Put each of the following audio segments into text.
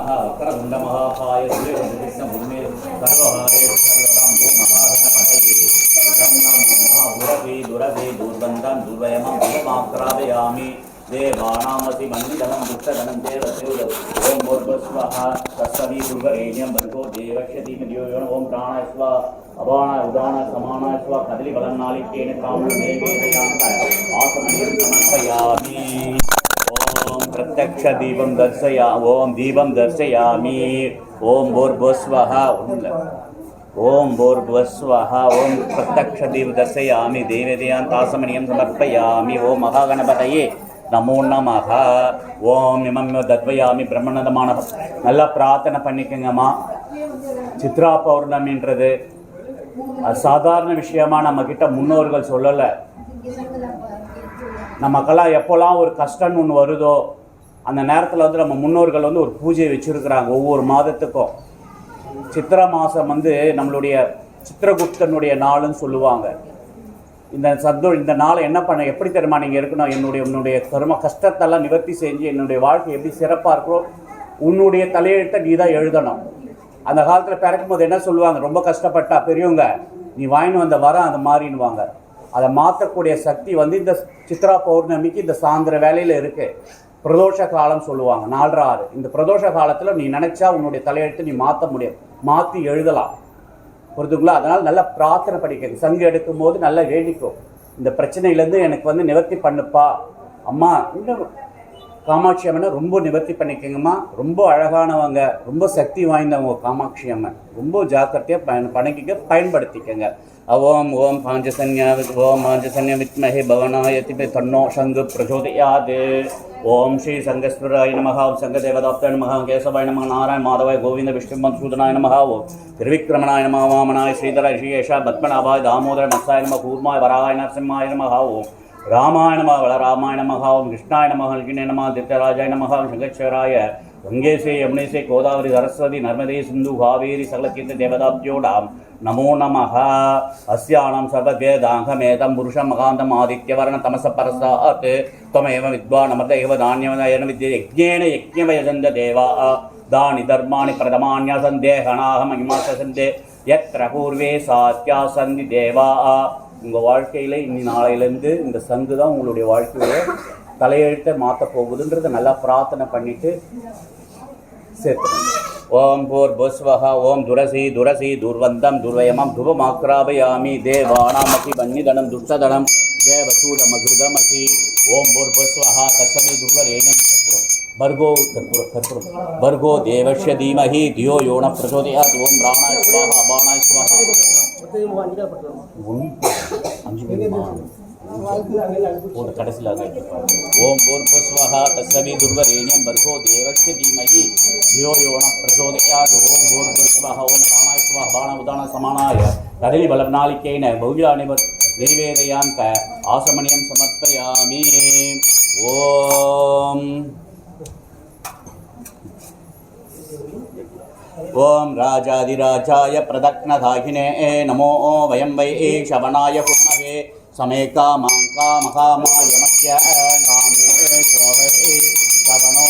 नमः वक्रतुण्डमहाकाय सूर्यकृष्णभूमे सर्वहारेषु सर्वदां भो महागणपतये इदं नमः दुरवे दुर्गन्धं दुर्वयमं दुर्माक्रावयामि देवानामसि मन्दिरं दुष्टधनं देवदेव ओं भूर्भुवः तत्सवि दुर्वरेण्यं भर्गो देवस्य धीमहि ओं प्राणाय स्वाहा अबाणाय उदानाय समानाय स्वाहा कदलीफलनालिकेन कामदेवेदयान्ताय आत्मनिर्भरं समर्पयामि ओं प्रत्यक्ष दीपं दर्शया ओं दीपं दर्शयामि ओं भूर्भुवः ओं भूर्भुवः ओं प्रत्यक्ष दीप दर्शयामि देवदेयान्तासमनियं समर्पयामि ओं महागणपतये நமோ நமஹ ஓம் இமம் தத்வயாமி பிரம்மணதமான நல்லா பிரார்த்தனை பண்ணிக்கங்கம்மா. சித்ரா பௌர்ணமின்றது சாதாரண விஷயமா நம்மக்கிட்ட முன்னோர்கள் சொல்லலை. நமக்கெல்லாம் எப்போல்லாம் ஒரு கஷ்டம்னு ஒன்று வருதோ அந்த நேரத்தில் வந்து நம்ம முன்னோர்கள் வந்து ஒரு பூஜை வச்சுருக்குறாங்க. ஒவ்வொரு மாதத்துக்கும் சித்திரை மாதம் வந்து நம்மளுடைய சித்திரகுப்தனுடைய நாளுன்னு சொல்லுவாங்க. இந்த நாளை என்ன பண்ண எப்படி தெரியுமா நீங்கள் இருக்கணும், என்னுடைய கர்ம கஷ்டத்தெல்லாம் நிவர்த்தி செஞ்சு என்னுடைய வாழ்க்கை எப்படி சிறப்பாக இருக்கிறோம் உன்னுடைய தலையெழுத்தை நீ தான் எழுதணும். அந்த காலத்தில் பிறக்கும் போது என்ன சொல்லுவாங்க, ரொம்ப கஷ்டப்பட்டா பெரியவங்க நீ வாங்கின்னு வந்த வரம் அந்த மாதிரின்னுவாங்க. அதை மாற்றக்கூடிய சக்தி வந்து இந்த சித்ரா பௌர்ணமிக்கு இந்த சாயந்தர வேலையில் இருக்குது. பிரதோஷ காலம் சொல்லுவாங்க 4/6. இந்த பிரதோஷ காலத்தில் நீ நினச்சா உன்னுடைய தலையெழுத்து நீ மாற்ற முடியும், மாற்றி எழுதலாம். புரிதுங்களா? அதனால் நல்லா பிரார்த்தனை படிக்கிறது. சங்கு எடுக்கும் போது நல்லா வேண்டிக்கும், இந்த பிரச்சனையிலேருந்து எனக்கு வந்து நிவர்த்தி பண்ணுப்பா அம்மா. இன்னும் காமாட்சி அம்மனை ரொம்ப நிவர்த்தி பண்ணிக்கங்கம்மா. ரொம்ப அழகானவங்க, ரொம்ப சக்தி வாய்ந்தவங்க காமாட்சி அம்மன். ரொம்ப ஜாக்கிரதையாக பயன்படுத்திக்கங்க. ஓம் ஓம் பாஞ்சசன்ய வித்மஹே பவனாயதி தன்னோ சங்கு பிரச்சோதயாத். ஓம் ஸ்ரீ சங்கஸ்வராய நமஹ ஓம் சங்கதேவதாப்தாய நமஹ கேசவாய நமஹ நாராயண மாதவாய கோவிந்த விஷ்ணு மதுசூதனாய நமஹ ஓம் திருவிக்ரமணாய நமஹ வாமனாய ஸ்ரீதராய ஸ்ரீயேஷா பத்மநாபாய தாமோதர நர்சாய நமஹ கூர்மாய வராய நரசிம்மாய நமஹ ஓம் ராமாய நமஹ வளராமாய நமஹ ஓம் கிருஷ்ணாய நமஹ அல்கினே நமஹ தித்யராஜாய நமஹ சங்கேஸ்வராய गंगेसे यमुनेसे गोदावरी सरस्वती नर्मदे सिंधु कावेरी सकलतीर्थ देवताभ्योडाम नमो नमः। अस्याणां सर्ववेदाङ्गमेतं पुरुषं मकान्तम् आदित्यवर्ण तमसः परसात् त्वमेव विद्वान् अमृत एव धान्यमयन विद्ये यज्ञेन यज्ञमयजन्त देवाः दानि धर्माणि प्रथमान्यसन्देहनाः महिमासन्ते यत्र पूर्वे सात्यासन्ति देवाः. உங்கள் வாழ்க்கையில் இன்னி நாளையிலேருந்து இந்த சங்கு தான் உங்களுடைய வாழ்க்கையை தலையெழுத்தை மாற்ற போகுதுன்றதை நல்லா பிரார்த்தனை பண்ணிட்டு சேர்த்துக்கணும். ஓம் பூர்புவः ஓம் துரசி துர்வந்தம் துர்வயமம் துவமாக்ராபயாமி தேவானாமசி வன்னிதனம் துஷ்டதனம் தேவசூதமகிருதமசி. ஓம் பூர்புவः தத்சவி துர்வரேண்யம் கற்பூரம் भर्गो देवस्य धीमहि धियो यो न प्रचोदयात्. ओम प्राणाय स्वाहा अपानाय स्वाहा. கடைசியில் ஓம் பூர்புவः தத்சவி துர்வரேண்யம் भर्गो देवस्य धीमहि धियो यो न प्रचोदयात्. ओम பூர்புவः ओम प्राणाय स्वाहा अपानाय उदानाय समानाय कदलीफलनालिकेन बहुलानि निर्वेदयान्त आसमनियं समर्पयामि. ओम राजाधिराजाय प्रदक्नधाहिने नमो वयं वै शवनाय कुर्महे समे कामाय मध्य गामे श्रवै शवनो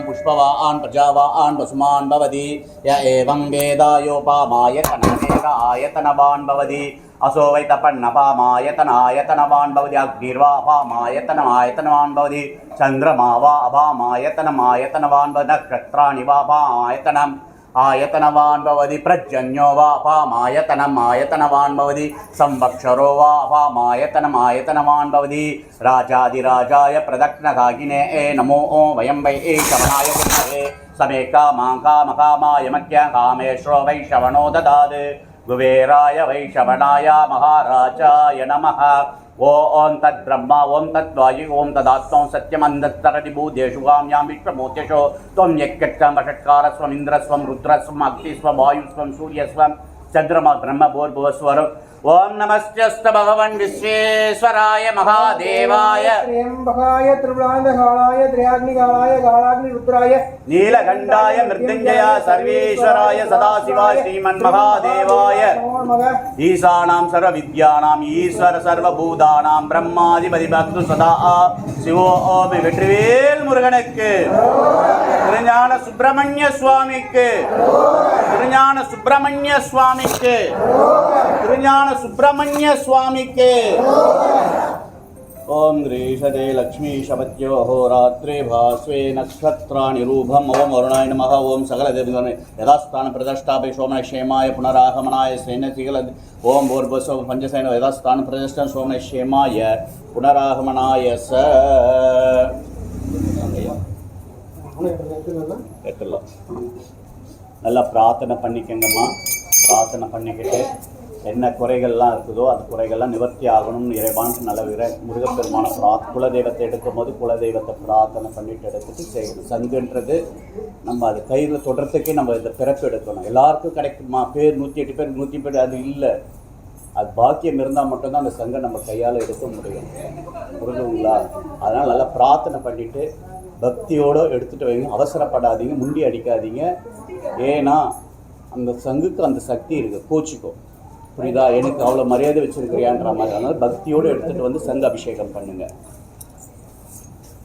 पुष्पवान् प्रजावान् वसुमान् भवति य एवं वेदायोपामायतनमेकायतनवान् भवति असो वै तपन्नपामायतनायतनवान् भवति अग्निर्वापामायतनमायतनवान् भवति चन्द्रमा वा अपामायतनमायतनवान् भवति नक्षत्राणि वापामायतनम् आयतनवान् भवति प्रजन्यो वा अपामायतनम् आयतनवान् भवति संवत्सरो वा अपामायतनमायतनवान् भवति. राजाधिराजाय प्रदक्नधागिने नमो वयं वै शवनाय कुर्महे समे कामाय मध्य कामेश्वरो वै शवनो ददात्. कुबेराय वै शवनाय महाराजाय नमः. ओम तद्ब्रह्मा ओम तद्वायु ओम तदात्मा सत्यमन्धस्तरति भूतेषु काम्यां विश्वभूतेषु त्वं यज्ञत्वं वषट्कारस्वम् इन्द्रस्वं रुद्रस्वम् अग्निस्वं वायुस्वं सूर्यस्वं चंद्रमा ब्रह्म भूर्भुवस्वरम् ओम नमस्ते भगवन् विश्वेश्वराय महादेवाय त्र्यंबकाय त्रिपुरांतकालाय त्र्याग्निकालाय कालाग्निरुद्राय नीलकंठाय मृत्युंजय सर्वेश्वराय सदाशिवाय श्रीमन्महादेवाय ईशानां सर्वविद्यानां ईश्वर सर्वभूतानां ब्रह्माधिपति भक्तु सदा शिवो வெற்றிவேல் முருகனுக்கு திருஞான சுப்பிரமணிய சுவாமிக்கு திருஞான சுப்பிரமணிய சுவாமிக்கு திருஞான सुब्रह्मण्य स्वामी के ओम ग्रीषदे लक्ष्मी शपत्यो अहोरात्रे भास्वे नक्षत्राणि रूपम ओम वरुणाय नमः ओम सकल देवगणे यथास्थान प्रतिष्ठापे सोमन क्षेमाय पुनरागमनाय सेनसिगल ओम भूर्भुवस्व पंचसेन यथास्थान प्रतिष्ठा सोमन क्षेमाय पुनरागमनाय स நல்லா பிரார்த்தனை பண்ணிக்கங்கம்மா பிரார்த்தனை பண்ணிக்கிட்டு என்ன குறைகள்லாம் இருக்குதோ அந்த குறைகள்லாம் நிவர்த்தி ஆகணும்னு இறைவான்னு நல்ல முருகப்பெருமான குலதெய்வத்தை எடுக்கும் போது குலதெய்வத்தை பிரார்த்தனை பண்ணிட்டு எடுத்துட்டு செய்யணும். சங்குன்றது நம்ம அது கையில் தொடர்றதுக்கே நம்ம இந்த பிறப்பு எடுக்கணும். எல்லாருக்கும் கிடைக்குமா பேர் 108 பேர் 100 பேர் அது இல்லை. அது பாக்கியம் இருந்தால் மட்டும்தான் அந்த சங்கை நம்ம கையால் எடுக்க முடியும். புரிஞ்சுங்களா? அதனால் நல்லா பிரார்த்தனை பண்ணிவிட்டு பக்தியோடு எடுத்துகிட்டு வைங்க. அவசரப்படாதீங்க, முண்டி அடிக்காதீங்க. ஏன்னா அந்த சங்குக்கு அந்த சக்தி இருக்குது, கோச்சிக்கும். புரியுதா? எனக்கு அவ்வளோ மரியாதை வச்சுருக்கிறியான்ற மாதிரி. அதனால் பக்தியோடு எடுத்துகிட்டு வந்து சங்க அபிஷேகம் பண்ணுங்கள்.